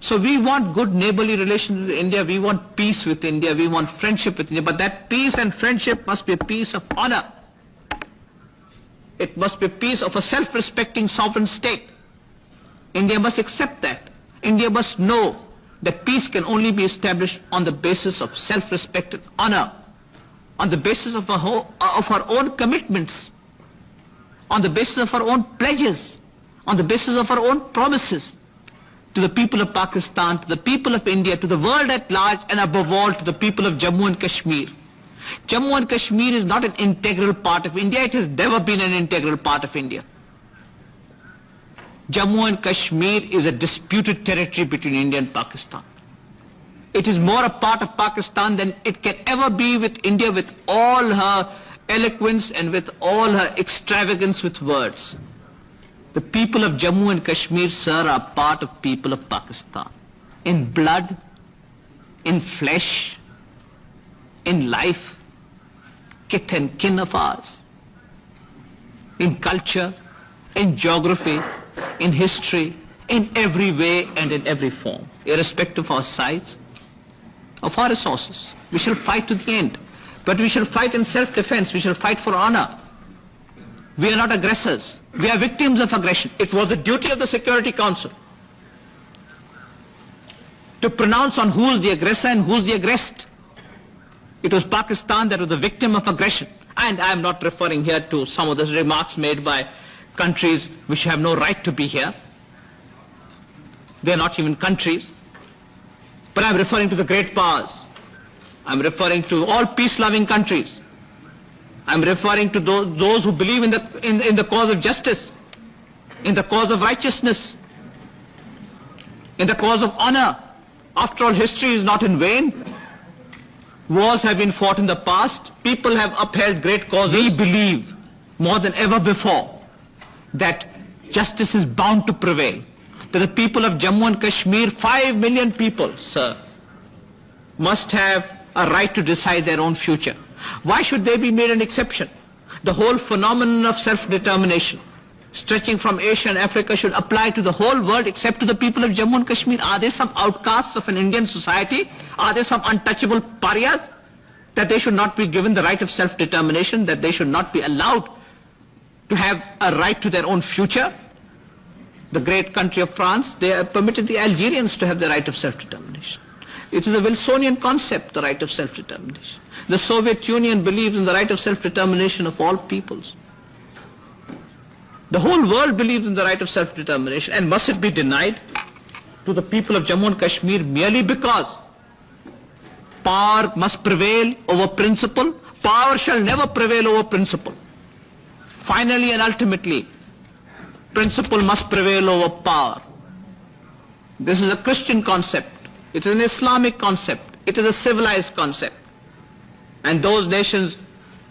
So we want good neighborly relations with India, we want peace with India, we want friendship with India, but that peace and friendship must be a peace of honor. It must be a peace of a self-respecting sovereign state. India must accept that. India must know that peace can only be established on the basis of self-respect and honor, on the basis of our own commitments, on the basis of our own pledges, on the basis of our own promises to the people of Pakistan, to the people of India, to the world at large, and above all to the people of Jammu and Kashmir. Jammu and Kashmir is not an integral part of India. It has never been an integral part of India. Jammu and Kashmir is a disputed territory between India and Pakistan. It is more a part of Pakistan than it can ever be with India, with all her eloquence and with all her extravagance with words. The people of Jammu and Kashmir, sir, are part of people of Pakistan. In blood, in flesh, in life, kith and kin of ours. In culture, in geography, in history, in every way and in every form, irrespective of our size, of our resources. We shall fight to the end. But we shall fight in self-defense. We shall fight for honor. We are not aggressors. We are victims of aggression. It was the duty of the Security Council to pronounce on who is the aggressor and who is the aggressed. It was Pakistan that was the victim of aggression. And I am not referring here to some of the remarks made by countries which have no right to be here. They are not even countries. But I am referring to the great powers. I am referring to all peace-loving countries. I am referring to those who believe in the cause of justice, in the cause of righteousness, in the cause of honor. After all, history is not in vain. Wars have been fought in the past. People have upheld great causes. We believe more than ever before that justice is bound to prevail. That the people of Jammu and Kashmir, 5 million people, sir, must have a right to decide their own future. Why should they be made an exception? The whole phenomenon of self-determination, stretching from Asia and Africa, should apply to the whole world except to the people of Jammu and Kashmir. Are they some outcasts of an Indian society? Are they some untouchable pariahs? That they should not be given the right of self-determination, that they should not be allowed to have a right to their own future? The great country of France, they have permitted the Algerians to have the right of self-determination. It is a Wilsonian concept, the right of self-determination. The Soviet Union believes in the right of self-determination of all peoples. The whole world believes in the right of self-determination, and must it be denied to the people of Jammu and Kashmir merely because power must prevail over principle? Power shall never prevail over principle. Finally and ultimately, principle must prevail over power. This is a Christian concept. It is an Islamic concept. It is a civilized concept. And those nations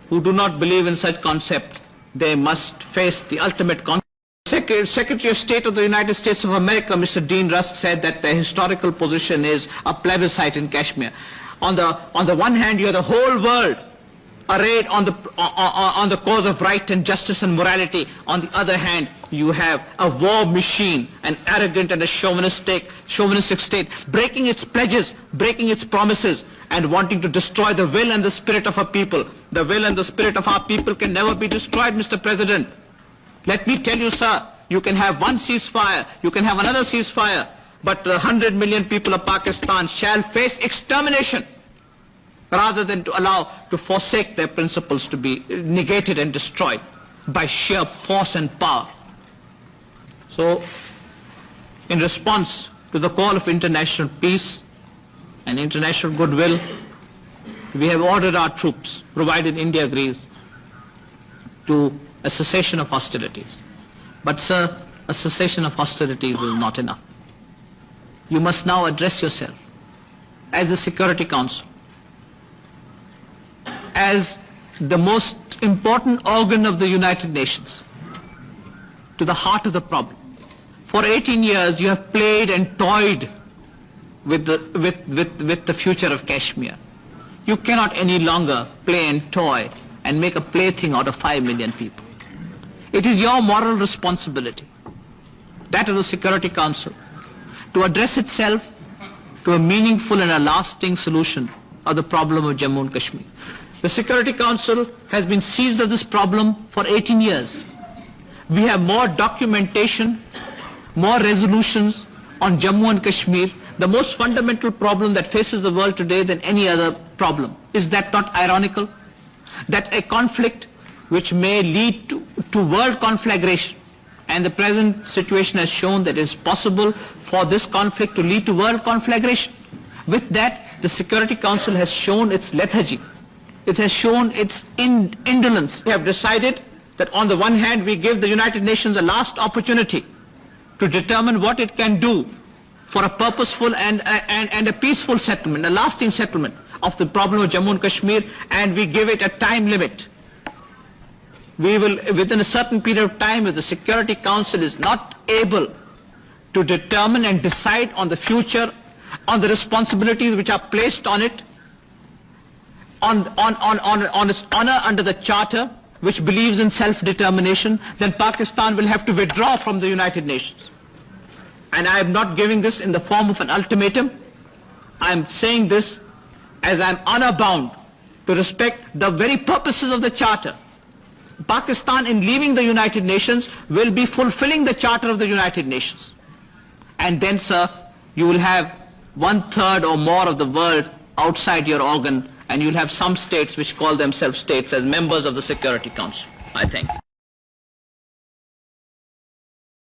who do not believe in such concept, they must face the ultimate consequence. Secretary of State of the United States of America, Mr. Dean Rusk, said that the historical position is a plebiscite in Kashmir. On the one hand, you have the whole world arrayed on the cause of right and justice and morality. On the other hand, you have a war machine, an arrogant and a chauvinistic state, breaking its pledges, breaking its promises, and wanting to destroy the will and the spirit of our people. The will and the spirit of our people can never be destroyed, Mr. President. Let me tell you, sir, you can have one ceasefire, you can have another ceasefire, but the 100 million people of Pakistan shall face extermination rather than to forsake their principles to be negated and destroyed by sheer force and power. So, in response to the call of international peace and international goodwill, we have ordered our troops, provided India agrees, to a cessation of hostilities. But sir, a cessation of hostilities is not enough. You must now address yourself as the Security Council, as the most important organ of the United Nations, to the heart of the problem. For 18 years you have played and toyed with the future of Kashmir. You cannot any longer play and toy and make a plaything out of 5 million people. It is your moral responsibility, that of the Security Council, to address itself to a meaningful and a lasting solution of the problem of Jammu and Kashmir. The Security Council has been seized of this problem for 18 years. We have more documentation, more resolutions on Jammu and Kashmir, the most fundamental problem that faces the world today than any other problem. Is that not ironical? That a conflict which may lead to world conflagration, and the present situation has shown that it is possible for this conflict to lead to world conflagration. With that, the Security Council has shown its lethargy. It has shown its indolence. We have decided that on the one hand we give the United Nations a last opportunity to determine what it can do for a purposeful and a peaceful settlement, a lasting settlement of the problem of Jammu and Kashmir, and we give it a time limit. We will, within a certain period of time, if the Security Council is not able to determine and decide on the future, on the responsibilities which are placed on it, on its honor under the Charter, which believes in self-determination, then Pakistan will have to withdraw from the United Nations. And I am not giving this in the form of an ultimatum. I am saying this as I am honor bound to respect the very purposes of the Charter. Pakistan, in leaving the United Nations, will be fulfilling the Charter of the United Nations. And then, sir, you will have 1/3 or more of the world outside your organ, and you'll have some states which call themselves states as members of the Security Council. I thank you.